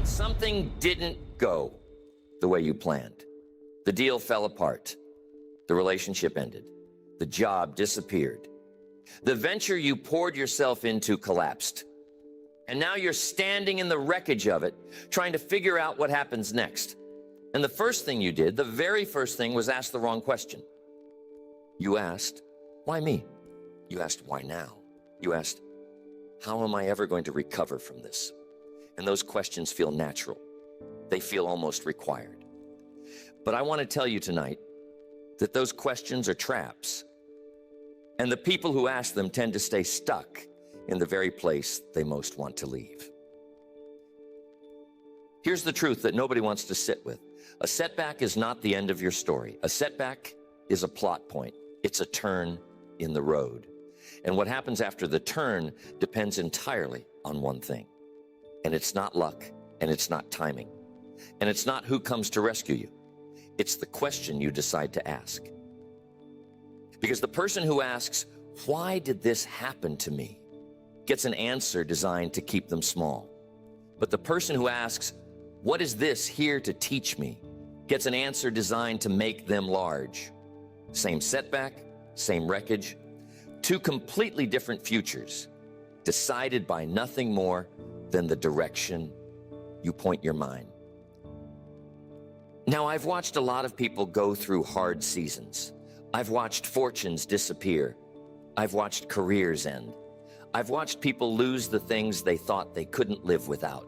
Something didn't go the way you planned. The deal fell apart. The relationship ended. The job disappeared. The venture you poured yourself into collapsed. And now you're standing in the wreckage of it, trying to figure out what happens next. And the first thing you did, the very first thing, was ask the wrong question. You asked, why me? You asked, why now? You asked, how am I ever going to recover from this? And those questions feel natural. They feel almost required. But I want to tell you tonight that those questions are traps. And the people who ask them tend to stay stuck in the very place they most want to leave. Here's the truth that nobody wants to sit with. A setback is not the end of your story. A setback is a plot point. It's a turn in the road. And what happens after the turn depends entirely on one thing. And it's not luck, and it's not timing. And it's not who comes to rescue you. It's the question you decide to ask. Because the person who asks, why did this happen to me, gets an answer designed to keep them small. But the person who asks, what is this here to teach me, gets an answer designed to make them large. Same setback, same wreckage, two completely different futures, decided by nothing more than the direction you point your mind. Now, I've watched a lot of people go through hard seasons. I've watched fortunes disappear. I've watched careers end. I've watched people lose the things they thought they couldn't live without.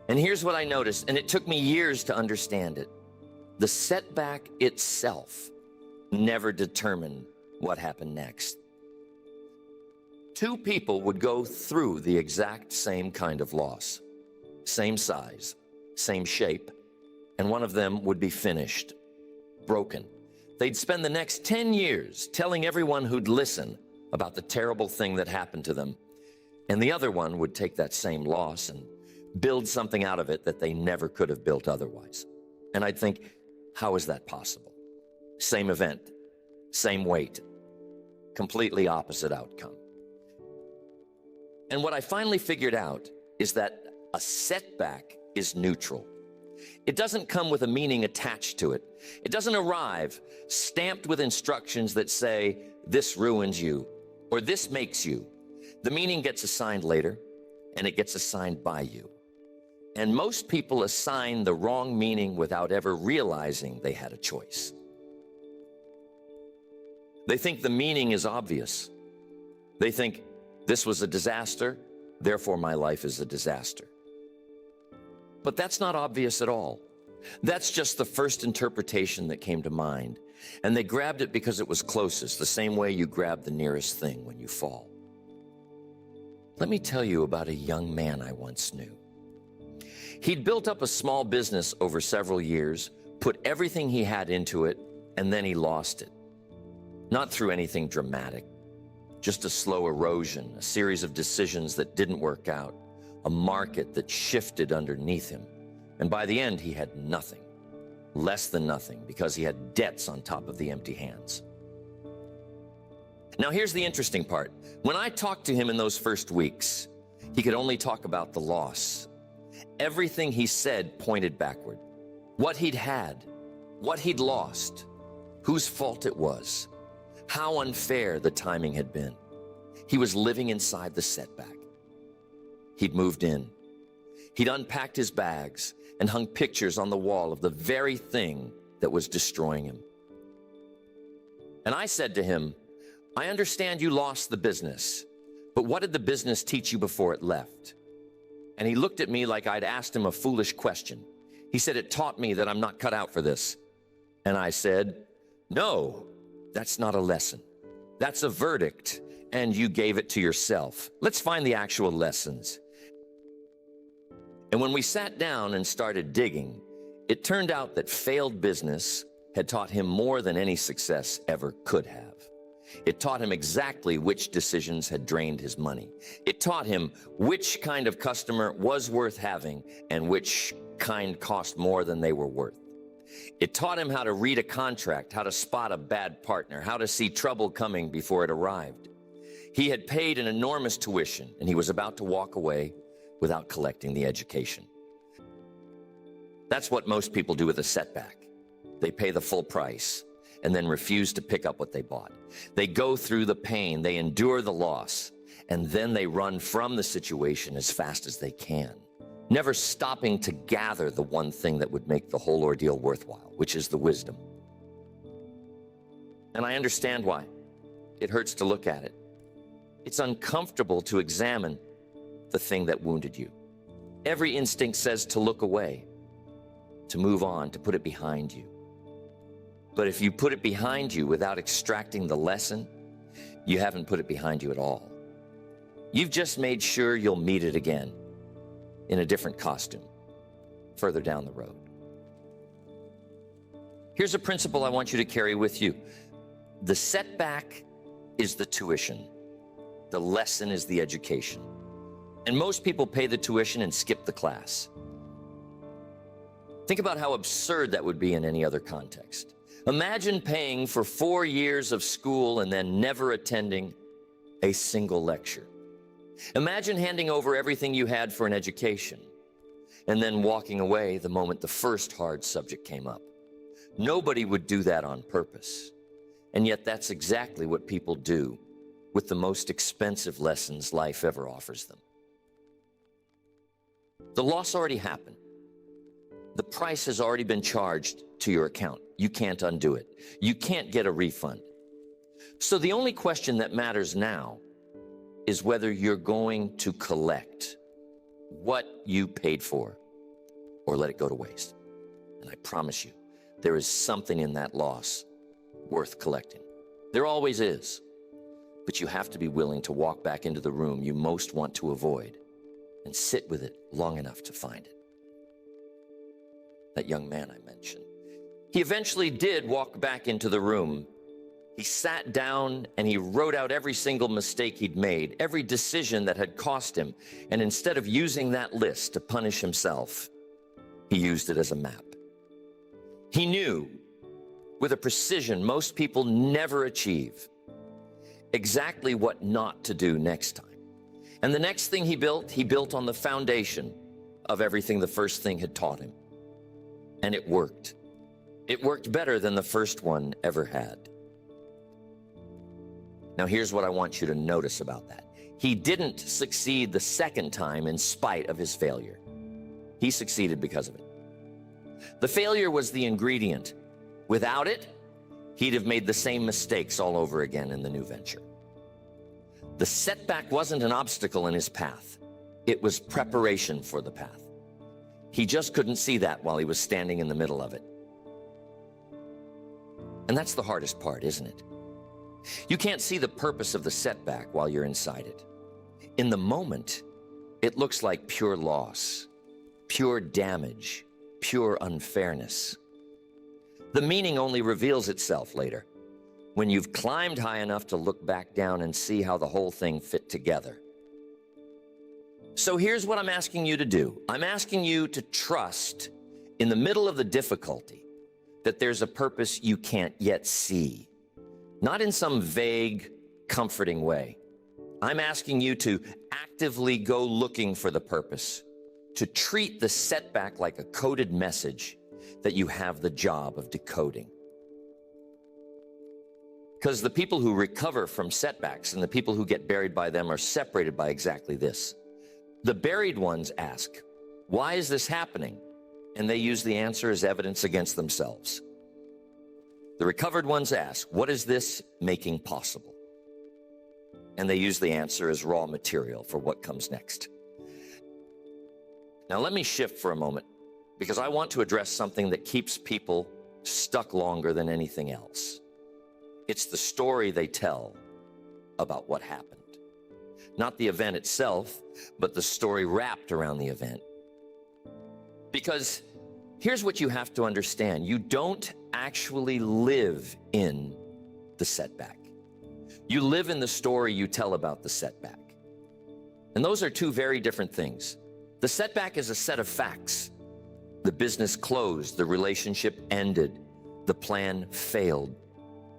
And here's what I noticed, and it took me years to understand it. The setback itself never determined what happened next. Two people would go through the exact same kind of loss, same size, same shape, and one of them would be finished, broken. They'd spend the next 10 years telling everyone who'd listen about the terrible thing that happened to them, and the other one would take that same loss and build something out of it that they never could have built otherwise. And I'd think, how is that possible? Same event, same weight, completely opposite outcome. And what I finally figured out is that a setback is neutral. It doesn't come with a meaning attached to it. It doesn't arrive stamped with instructions that say, this ruins you, or this makes you. The meaning gets assigned later, and it gets assigned by you. And most people assign the wrong meaning without ever realizing they had a choice. They think the meaning is obvious. They think, this was a disaster, therefore my life is a disaster. But that's not obvious at all. That's just the first interpretation that came to mind. And they grabbed it because it was closest, the same way you grab the nearest thing when you fall. Let me tell you about a young man I once knew. He'd built up a small business over several years, put everything he had into it, and then he lost it. Not through anything dramatic, just a slow erosion, a series of decisions that didn't work out, a market that shifted underneath him. And by the end, he had nothing, less than nothing, because he had debts on top of the empty hands. Now, here's the interesting part. When I talked to him in those first weeks, he could only talk about the loss. Everything he said pointed backward. What he'd had, what he'd lost, whose fault it was, how unfair the timing had been. He was living inside the setback. He'd moved in. He'd unpacked his bags and hung pictures on the wall of the very thing that was destroying him. And I said to him, I understand you lost the business, but what did the business teach you before it left? And he looked at me like I'd asked him a foolish question. He said, it taught me that I'm not cut out for this. And I said, no, that's not a lesson. That's a verdict, and you gave it to yourself. Let's find the actual lessons. And when we sat down and started digging, it turned out that failed business had taught him more than any success ever could have. It taught him exactly which decisions had drained his money. It taught him which kind of customer was worth having and which kind cost more than they were worth. It taught him how to read a contract, how to spot a bad partner, how to see trouble coming before it arrived. He had paid an enormous tuition, and he was about to walk away without collecting the education. That's what most people do with a setback. They pay the full price and then refuse to pick up what they bought. They go through the pain, they endure the loss, and then they run from the situation as fast as they can, never stopping to gather the one thing that would make the whole ordeal worthwhile, which is the wisdom. And I understand why. It hurts to look at it. It's uncomfortable to examine the thing that wounded you. Every instinct says to look away, to move on, to put it behind you. But if you put it behind you without extracting the lesson, you haven't put it behind you at all. You've just made sure you'll meet it again in a different costume further down the road. Here's a principle I want you to carry with you. The setback is the tuition. The lesson is the education. And most people pay the tuition and skip the class. Think about how absurd that would be in any other context. Imagine paying for 4 years of school and then never attending a single lecture. Imagine handing over everything you had for an education and then walking away the moment the first hard subject came up. Nobody would do that on purpose. And yet that's exactly what people do with the most expensive lessons life ever offers them. The loss already happened. The price has already been charged to your account. You can't undo it. You can't get a refund. So the only question that matters now is whether you're going to collect what you paid for or let it go to waste. And I promise you, there is something in that loss worth collecting. There always is. But you have to be willing to walk back into the room you most want to avoid and sit with it long enough to find it. That young man I mentioned, he eventually did walk back into the room. He sat down and he wrote out every single mistake he'd made, every decision that had cost him. And instead of using that list to punish himself, he used it as a map. He knew with a precision most people never achieve exactly what not to do next time. And the next thing he built on the foundation of everything the first thing had taught him. And it worked. It worked better than the first one ever had. Now here's what I want you to notice about that. He didn't succeed the second time in spite of his failure. He succeeded because of it. The failure was the ingredient. Without it, he'd have made the same mistakes all over again in the new venture. The setback wasn't an obstacle in his path. It was preparation for the path. He just couldn't see that while he was standing in the middle of it. And that's the hardest part, isn't it? You can't see the purpose of the setback while you're inside it. In the moment, it looks like pure loss, pure damage, pure unfairness. The meaning only reveals itself later, when you've climbed high enough to look back down and see how the whole thing fit together. So here's what I'm asking you to do. I'm asking you to trust in the middle of the difficulty that there's a purpose you can't yet see, not in some vague, comforting way. I'm asking you to actively go looking for the purpose, to treat the setback like a coded message that you have the job of decoding. Because the people who recover from setbacks and the people who get buried by them are separated by exactly this. The buried ones ask, why is this happening? And they use the answer as evidence against themselves. The recovered ones ask, what is this making possible? And they use the answer as raw material for what comes next. Now let me shift for a moment, because I want to address something that keeps people stuck longer than anything else. It's the story they tell about what happened. Not the event itself, but the story wrapped around the event. Because here's what you have to understand. You don't actually live in the setback. You live in the story you tell about the setback. And those are two very different things. The setback is a set of facts. The business closed, the relationship ended, the plan failed.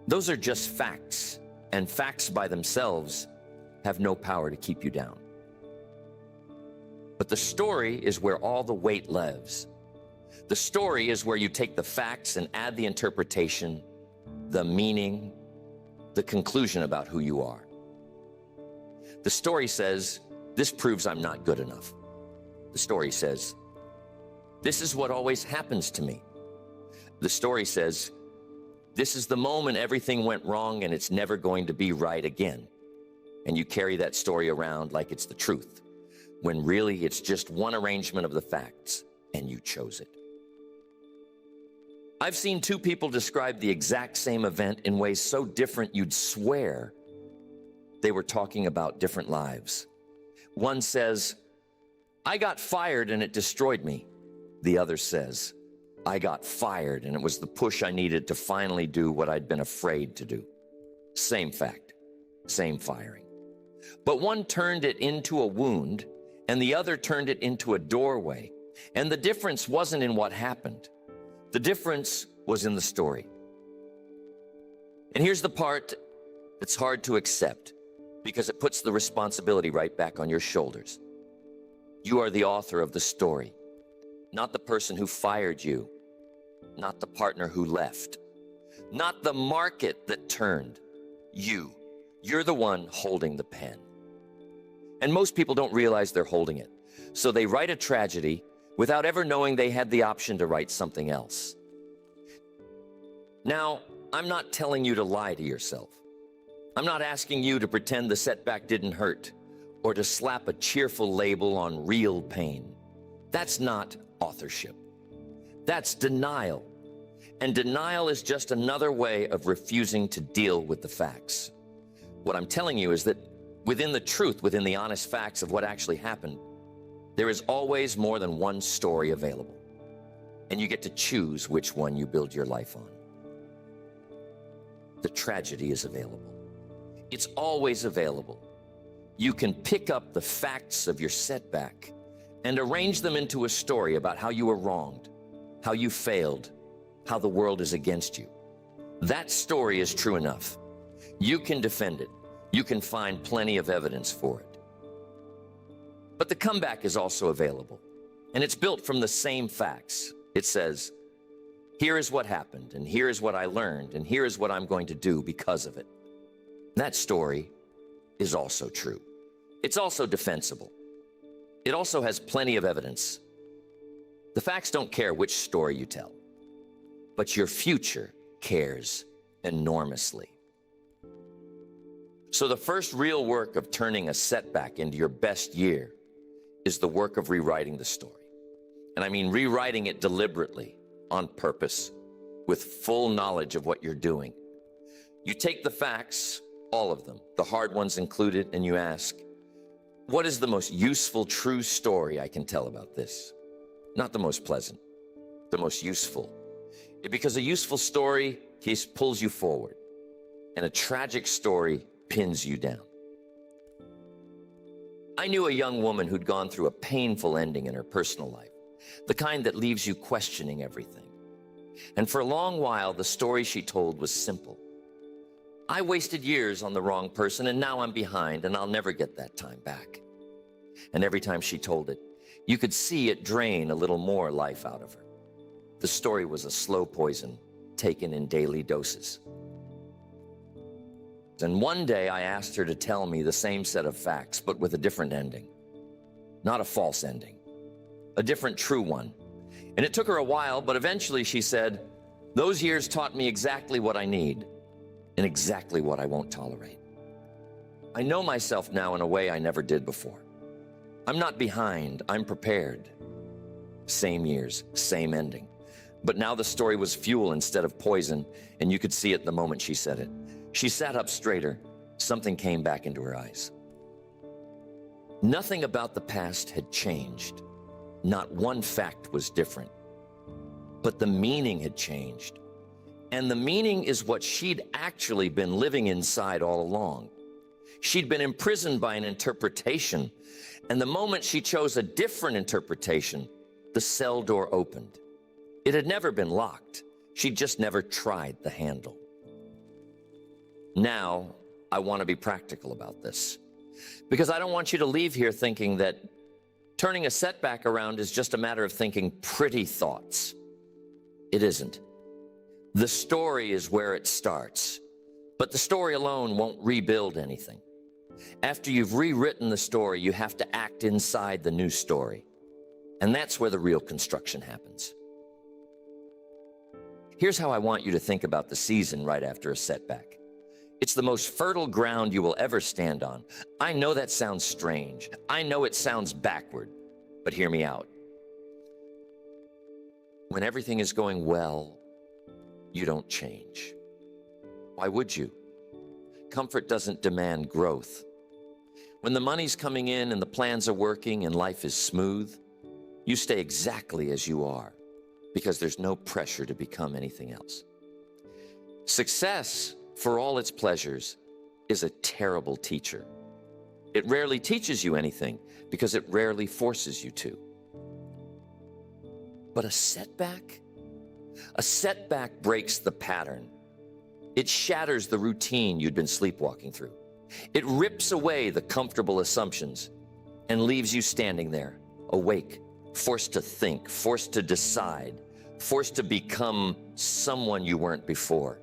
Those are just facts, and facts by themselves have no power to keep you down. But the story is where all the weight lives. The story is where you take the facts and add the interpretation, the meaning, the conclusion about who you are. The story says, this proves I'm not good enough. The story says, this is what always happens to me. The story says, this is the moment everything went wrong and it's never going to be right again. And you carry that story around like it's the truth, when really it's just one arrangement of the facts, and you chose it. I've seen two people describe the exact same event in ways so different you'd swear they were talking about different lives. One says, I got fired and it destroyed me. The other says, I got fired and it was the push I needed to finally do what I'd been afraid to do. Same fact, same firing. But one turned it into a wound and the other turned it into a doorway. And the difference wasn't in what happened. The difference was in the story. And here's the part that's hard to accept because it puts the responsibility right back on your shoulders. You are the author of the story, not the person who fired you, not the partner who left, not the market that turned. You're the one holding the pen. And most people don't realize they're holding it. So they write a tragedy without ever knowing they had the option to write something else. Now, I'm not telling you to lie to yourself. I'm not asking you to pretend the setback didn't hurt or to slap a cheerful label on real pain. That's not authorship. That's denial. And denial is just another way of refusing to deal with the facts. What I'm telling you is that within the truth, within the honest facts of what actually happened, there is always more than one story available. And you get to choose which one you build your life on. The tragedy is available. It's always available. You can pick up the facts of your setback and arrange them into a story about how you were wronged, how you failed, how the world is against you. That story is true enough. You can defend it. You can find plenty of evidence for it. But the comeback is also available, and it's built from the same facts. It says, here is what happened, and here is what I learned, and here is what I'm going to do because of it. That story is also true. It's also defensible. It also has plenty of evidence. The facts don't care which story you tell, but your future cares enormously. So the first real work of turning a setback into your best year is the work of rewriting the story. And I mean rewriting it deliberately, on purpose, with full knowledge of what you're doing. You take the facts, all of them, the hard ones included, and you ask, what is the most useful, true story I can tell about this? Not the most pleasant, the most useful. Because a useful story pulls you forward, and a tragic story pins you down. I knew a young woman who'd gone through a painful ending in her personal life, the kind that leaves you questioning everything. And for a long while, the story she told was simple. I wasted years on the wrong person, and now I'm behind, and I'll never get that time back. And every time she told it, you could see it drain a little more life out of her. The story was a slow poison taken in daily doses. And one day I asked her to tell me the same set of facts, but with a different ending. Not a false ending, a different true one. And it took her a while, but eventually she said, those years taught me exactly what I need and exactly what I won't tolerate. I know myself now in a way I never did before. I'm not behind, I'm prepared. Same years, same ending. But now the story was fuel instead of poison, and you could see it the moment she said it. She sat up straighter. Something came back into her eyes. Nothing about the past had changed. Not one fact was different. But the meaning had changed. And the meaning is what she'd actually been living inside all along. She'd been imprisoned by an interpretation. And the moment she chose a different interpretation, the cell door opened. It had never been locked. She'd just never tried the handle. Now, I want to be practical about this, because I don't want you to leave here thinking that Turning a setback around is just a matter of thinking pretty thoughts. It isn't. The story is where it starts, but the story alone won't rebuild anything. After you've rewritten the story, you have to act inside the new story. And that's where the real construction happens. Here's how I want you to think about the season right after a setback. It's the most fertile ground you will ever stand on. I know that sounds strange. I know it sounds backward, but hear me out. When everything is going well, you don't change. Why would you? Comfort doesn't demand growth. When the money's coming in and the plans are working and life is smooth, you stay exactly as you are because there's no pressure to become anything else. Success, for all its pleasures, is a terrible teacher. It rarely teaches you anything because it rarely forces you to. But a setback breaks the pattern. It shatters the routine you'd been sleepwalking through. It rips away the comfortable assumptions and leaves you standing there, awake, forced to think, forced to decide, forced to become someone you weren't before.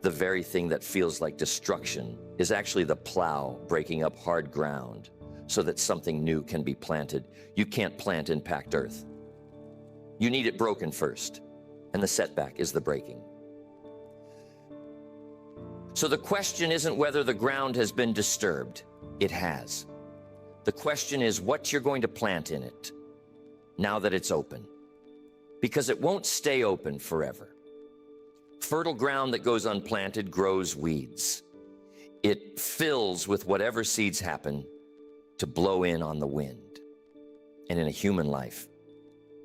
The very thing that feels like destruction is actually the plow breaking up hard ground so that something new can be planted. You can't plant in packed earth. You need it broken first, and the setback is the breaking. So the question isn't whether the ground has been disturbed. It has. The question is what you're going to plant in it now that it's open, because it won't stay open forever. Fertile ground that goes unplanted grows weeds. It fills with whatever seeds happen to blow in on the wind. And in a human life,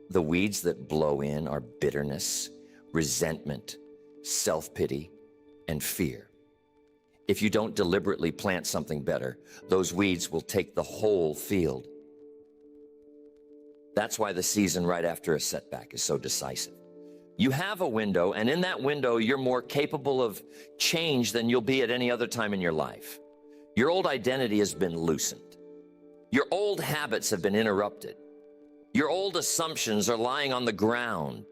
the weeds that blow in are bitterness, resentment, self-pity, and fear. If you don't deliberately plant something better, those weeds will take the whole field. That's why the season right after a setback is so decisive. You have a window, and in that window, you're more capable of change than you'll be at any other time in your life. Your old identity has been loosened. Your old habits have been interrupted. Your old assumptions are lying on the ground.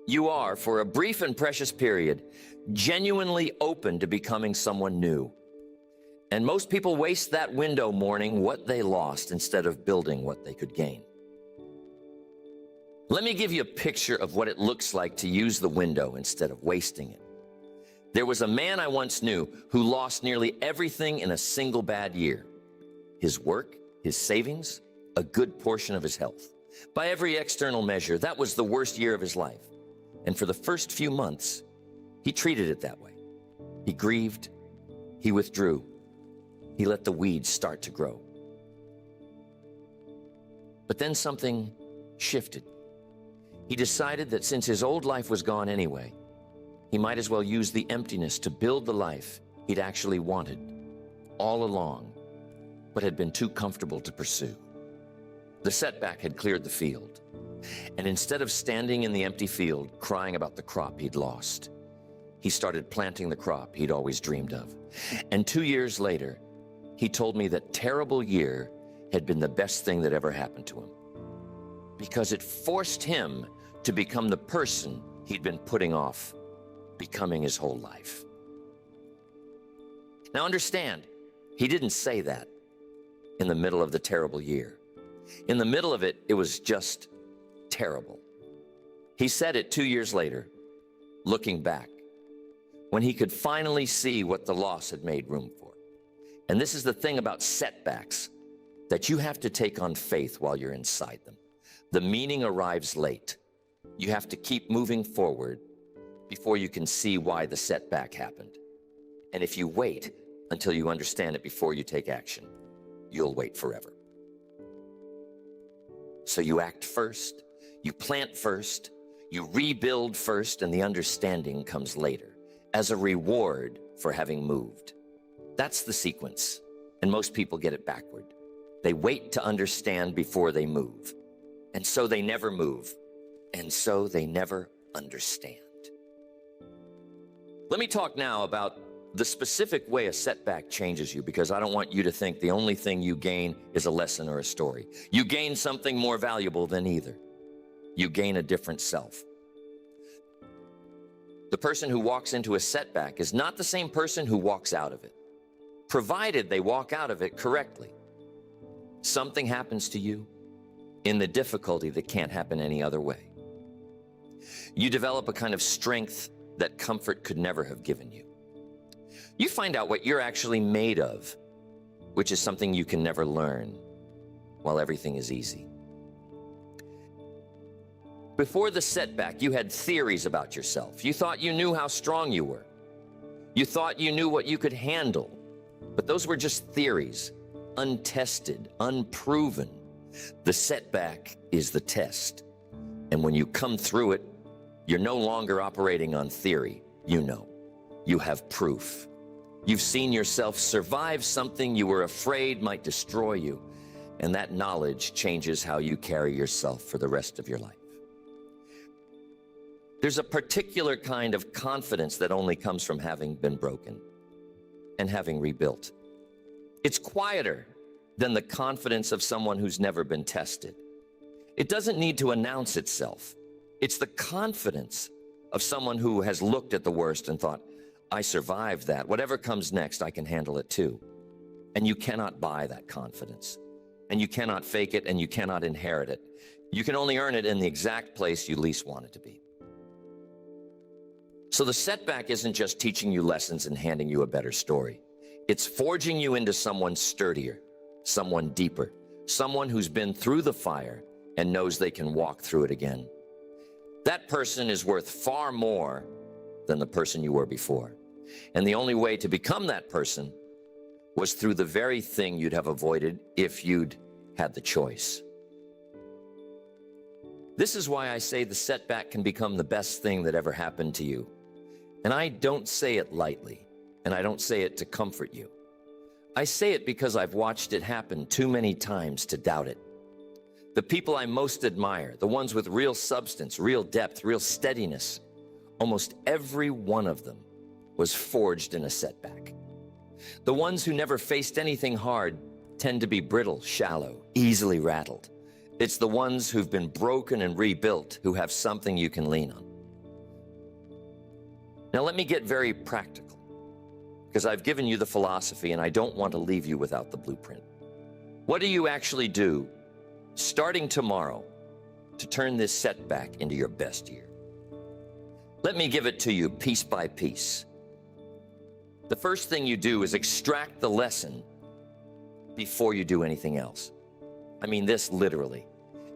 You are, for a brief and precious period, genuinely open to becoming someone new. And most people waste that window mourning what they lost instead of building what they could gain. Let me give you a picture of what it looks like to use the window instead of wasting it. There was a man I once knew who lost nearly everything in a single bad year. His work, his savings, a good portion of his health. By every external measure, that was the worst year of his life. And for the first few months, he treated it that way. He grieved, he withdrew, he let the weeds start to grow. But then something shifted. He decided that since his old life was gone anyway, he might as well use the emptiness to build the life he'd actually wanted all along, but had been too comfortable to pursue. The setback had cleared the field, and instead of standing in the empty field crying about the crop he'd lost, he started planting the crop he'd always dreamed of. And 2 years later, he told me that terrible year had been the best thing that ever happened to him, because it forced him to become the person he'd been putting off becoming his whole life. Now understand, he didn't say that in the middle of the terrible year. In the middle of it, it was just terrible. He said it 2 years later, looking back, when he could finally see what the loss had made room for. And this is the thing about setbacks, that you have to take on faith while you're inside them. The meaning arrives late. You have to keep moving forward before you can see why the setback happened. And if you wait until you understand it before you take action, you'll wait forever. So you act first, you plant first, you rebuild first, and the understanding comes later as a reward for having moved. That's the sequence, and most people get it backward. They wait to understand before they move, and so they never move, and so they never understand. Let me talk now about the specific way a setback changes you, because I don't want you to think the only thing you gain is a lesson or a story. You gain something more valuable than either. You gain a different self. The person who walks into a setback is not the same person who walks out of it, provided they walk out of it correctly. Something happens to you in the difficulty that can't happen any other way. You develop a kind of strength that comfort could never have given you. You find out what you're actually made of, which is something you can never learn while everything is easy. Before the setback, you had theories about yourself. You thought you knew how strong you were. You thought you knew what you could handle, but those were just theories, untested, unproven. The setback is the test. And when you come through it, you're no longer operating on theory. You know, you have proof. You've seen yourself survive something you were afraid might destroy you, and that knowledge changes how you carry yourself for the rest of your life. There's a particular kind of confidence that only comes from having been broken and having rebuilt. It's quieter than the confidence of someone who's never been tested. It doesn't need to announce itself. It's the confidence of someone who has looked at the worst and thought, I survived that. Whatever comes next, I can handle it too. And you cannot buy that confidence. And you cannot fake it, and you cannot inherit it. You can only earn it in the exact place you least want it to be. So the setback isn't just teaching you lessons and handing you a better story. It's forging you into someone sturdier, someone deeper, someone who's been through the fire and knows they can walk through it again. That person is worth far more than the person you were before. And the only way to become that person was through the very thing you'd have avoided if you'd had the choice. This is why I say the setback can become the best thing that ever happened to you. And I don't say it lightly, and I don't say it to comfort you. I say it because I've watched it happen too many times to doubt it. The people I most admire, the ones with real substance, real depth, real steadiness, almost every one of them was forged in a setback. The ones who never faced anything hard tend to be brittle, shallow, easily rattled. It's the ones who've been broken and rebuilt who have something you can lean on. Now let me get very practical, because I've given you the philosophy and I don't want to leave you without the blueprint. What do you actually do starting tomorrow to turn this setback into your best year? Let me give it to you piece by piece. The first thing you do is extract the lesson before you do anything else. I mean this literally.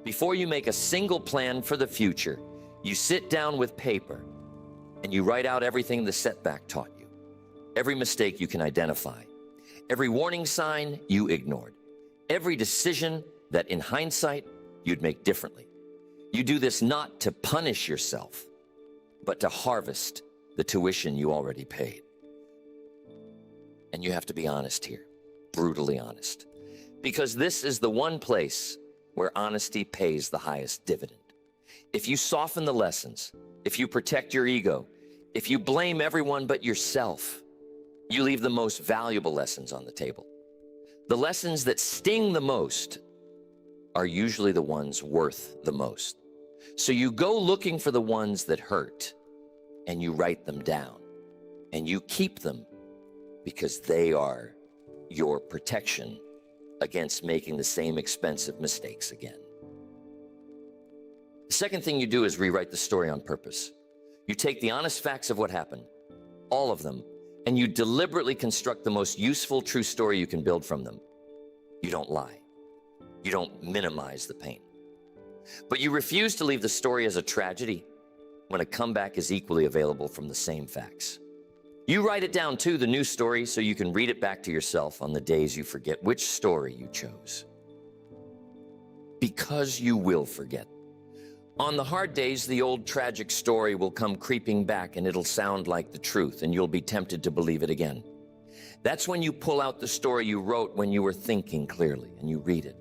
Before you make a single plan for the future, you sit down with paper and you write out everything the setback taught you, every mistake you can identify, every warning sign you ignored, every decision that in hindsight you'd make differently. You do this not to punish yourself, but to harvest the tuition you already paid. And you have to be honest here, brutally honest, because this is the one place where honesty pays the highest dividend. If you soften the lessons, if you protect your ego, if you blame everyone but yourself, you leave the most valuable lessons on the table. The lessons that sting the most are usually the ones worth the most. So you go looking for the ones that hurt, and you write them down, and you keep them because they are your protection against making the same expensive mistakes again. The second thing you do is rewrite the story on purpose. You take the honest facts of what happened, all of them, and you deliberately construct the most useful true story you can build from them. You don't lie. You don't minimize the pain. But you refuse to leave the story as a tragedy when a comeback is equally available from the same facts. You write it down too, the new story, so you can read it back to yourself on the days you forget which story you chose. Because you will forget. On the hard days, the old tragic story will come creeping back and it'll sound like the truth and you'll be tempted to believe it again. That's when you pull out the story you wrote when you were thinking clearly and you read it.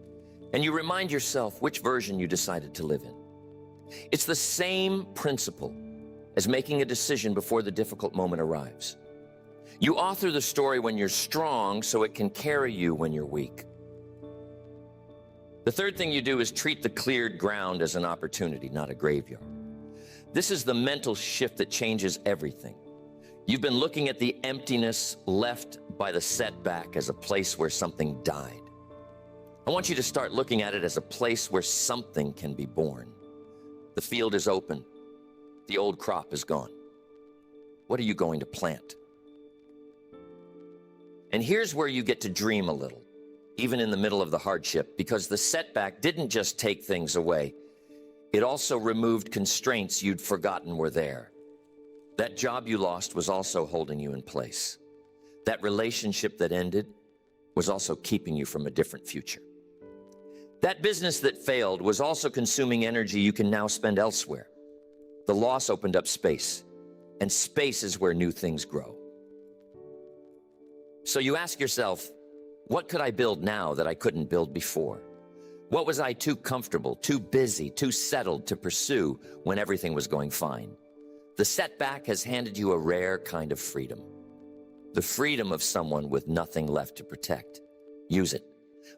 And you remind yourself which version you decided to live in. It's the same principle as making a decision before the difficult moment arrives. You author the story when you're strong so it can carry you when you're weak. The third thing you do is treat the cleared ground as an opportunity, not a graveyard. This is the mental shift that changes everything. You've been looking at the emptiness left by the setback as a place where something died. I want you to start looking at it as a place where something can be born. The field is open. The old crop is gone. What are you going to plant? And here's where you get to dream a little, even in the middle of the hardship, because the setback didn't just take things away. It also removed constraints you'd forgotten were there. That job you lost was also holding you in place. That relationship that ended was also keeping you from a different future. That business that failed was also consuming energy you can now spend elsewhere. The loss opened up space, and space is where new things grow. So you ask yourself, what could I build now that I couldn't build before? What was I too comfortable, too busy, too settled to pursue when everything was going fine? The setback has handed you a rare kind of freedom. The freedom of someone with nothing left to protect. Use it.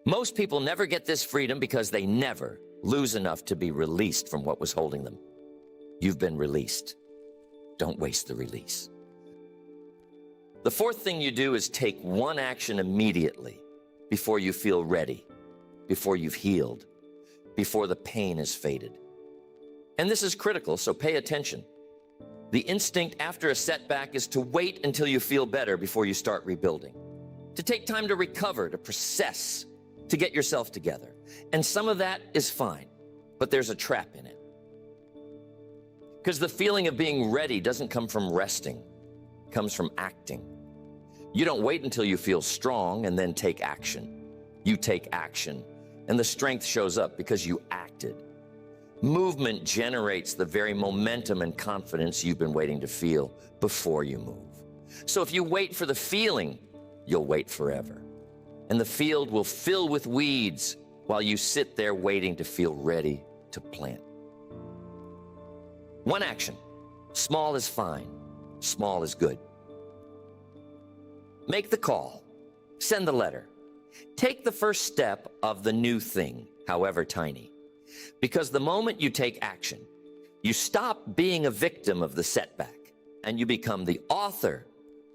Most people never get this freedom because they never lose enough to be released from what was holding them. You've been released. Don't waste the release. The fourth thing you do is take one action immediately before you feel ready, before you've healed, before the pain has faded. And this is critical, so pay attention. The instinct after a setback is to wait until you feel better before you start rebuilding, to take time to recover, to process, to get yourself together. And some of that is fine, but there's a trap in it. Because the feeling of being ready doesn't come from resting, it comes from acting. You don't wait until you feel strong and then take action. You take action, and the strength shows up because you acted. Movement generates the very momentum and confidence you've been waiting to feel before you move. So if you wait for the feeling, you'll wait forever. And the field will fill with weeds while you sit there waiting to feel ready to plant. One action. Small is fine. Small is good. Make the call. Send the letter. Take the first step of the new thing, however tiny. Because the moment you take action, you stop being a victim of the setback and you become the author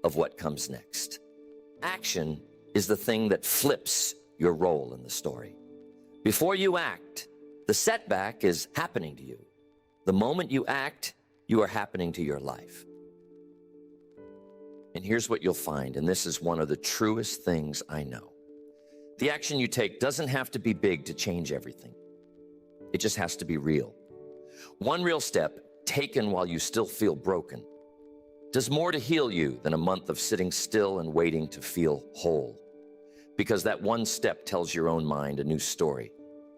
of what comes next. Action is the thing that flips your role in the story. Before you act, the setback is happening to you. The moment you act, you are happening to your life. And here's what you'll find, and this is one of the truest things I know. The action you take doesn't have to be big to change everything. It just has to be real. One real step, taken while you still feel broken, does more to heal you than a month of sitting still and waiting to feel whole. Because that one step tells your own mind a new story.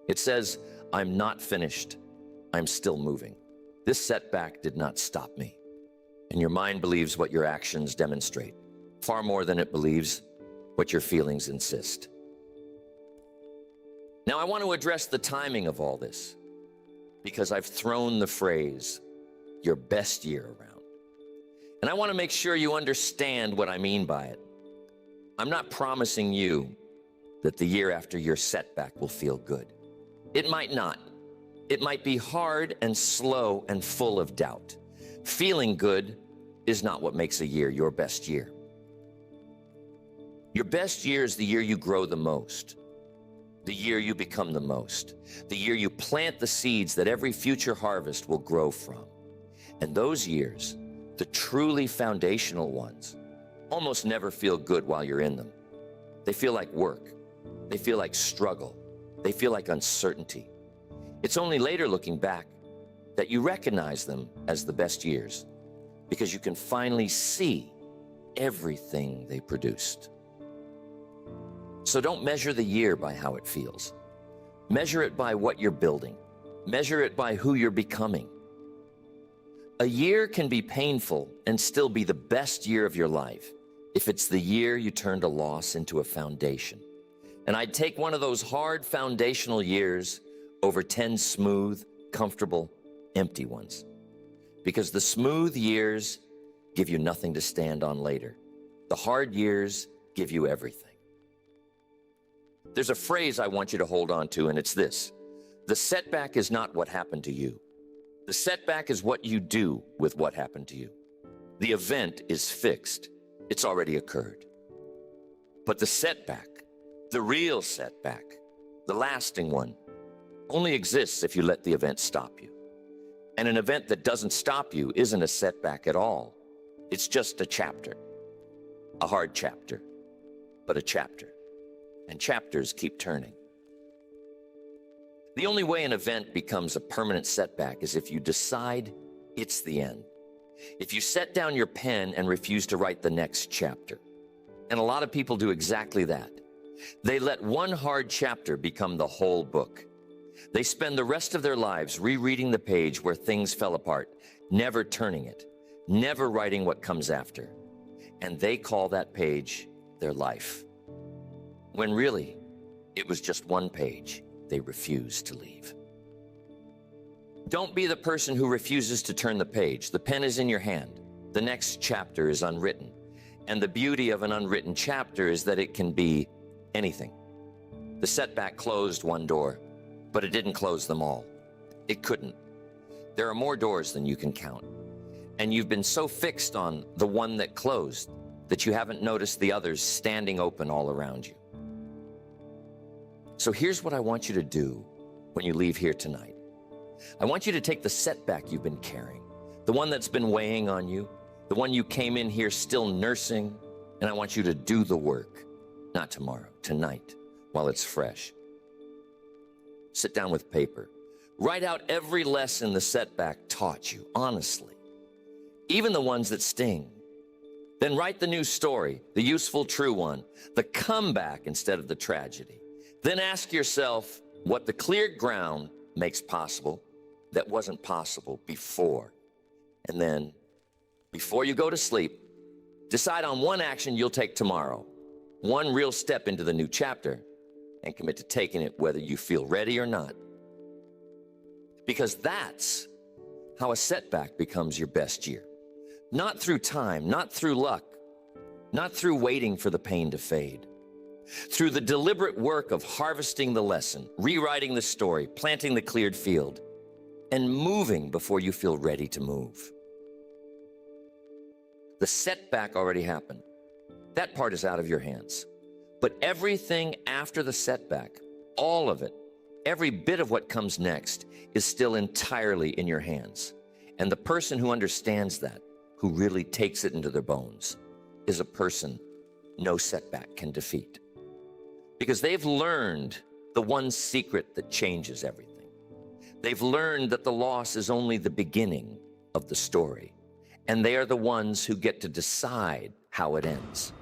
It says, I'm not finished. I'm still moving. This setback did not stop me. And your mind believes what your actions demonstrate, far more than it believes what your feelings insist. Now, I want to address the timing of all this, because I've thrown the phrase, your best year, around. And I want to make sure you understand what I mean by it. I'm not promising you that the year after your setback will feel good. It might not. It might be hard and slow and full of doubt. Feeling good is not what makes a year your best year. Your best year is the year you grow the most, the year you become the most, the year you plant the seeds that every future harvest will grow from. And those years, the truly foundational ones, almost never feel good while you're in them. They feel like work. They feel like struggle. They feel like uncertainty. It's only later, looking back, that you recognize them as the best years, because you can finally see everything they produced. So don't measure the year by how it feels. Measure it by what you're building. Measure it by who you're becoming. A year can be painful and still be the best year of your life if it's the year you turned a loss into a foundation. And I'd take one of those hard foundational years over 10 smooth, comfortable, empty ones. Because the smooth years give you nothing to stand on later. The hard years give you everything. There's a phrase I want you to hold on to, and it's this: the setback is not what happened to you. The setback is what you do with what happened to you. The event is fixed. It's already occurred. But the setback, the real setback, the lasting one, only exists if you let the event stop you. And an event that doesn't stop you isn't a setback at all. It's just a chapter. A hard chapter, but a chapter. And chapters keep turning. The only way an event becomes a permanent setback is if you decide it's the end. If you set down your pen and refuse to write the next chapter. And a lot of people do exactly that. They let one hard chapter become the whole book. They spend the rest of their lives rereading the page where things fell apart, never turning it, never writing what comes after. And they call that page their life. When really, it was just one page they refused to leave. Don't be the person who refuses to turn the page. The pen is in your hand. The next chapter is unwritten. And the beauty of an unwritten chapter is that it can be anything. The setback closed one door, but it didn't close them all. It couldn't. There are more doors than you can count. And you've been so fixed on the one that closed that you haven't noticed the others standing open all around you. So here's what I want you to do when you leave here tonight. I want you to take the setback you've been carrying, the one that's been weighing on you, the one you came in here still nursing, and I want you to do the work. Not tomorrow, tonight, while it's fresh. Sit down with paper. Write out every lesson the setback taught you, honestly. Even the ones that sting. Then write the new story, the useful, true one, the comeback instead of the tragedy. Then ask yourself what the cleared ground makes possible that wasn't possible before. And then, before you go to sleep, decide on one action you'll take tomorrow, one real step into the new chapter, and commit to taking it whether you feel ready or not. Because that's how a setback becomes your best year. Not through time, not through luck, not through waiting for the pain to fade. Through the deliberate work of harvesting the lesson, rewriting the story, planting the cleared field, and moving before you feel ready to move. The setback already happened. That part is out of your hands. But everything after the setback, all of it, every bit of what comes next, is still entirely in your hands. And the person who understands that, who really takes it into their bones, is a person no setback can defeat. Because they've learned the one secret that changes everything. They've learned that the loss is only the beginning of the story, and they are the ones who get to decide how it ends.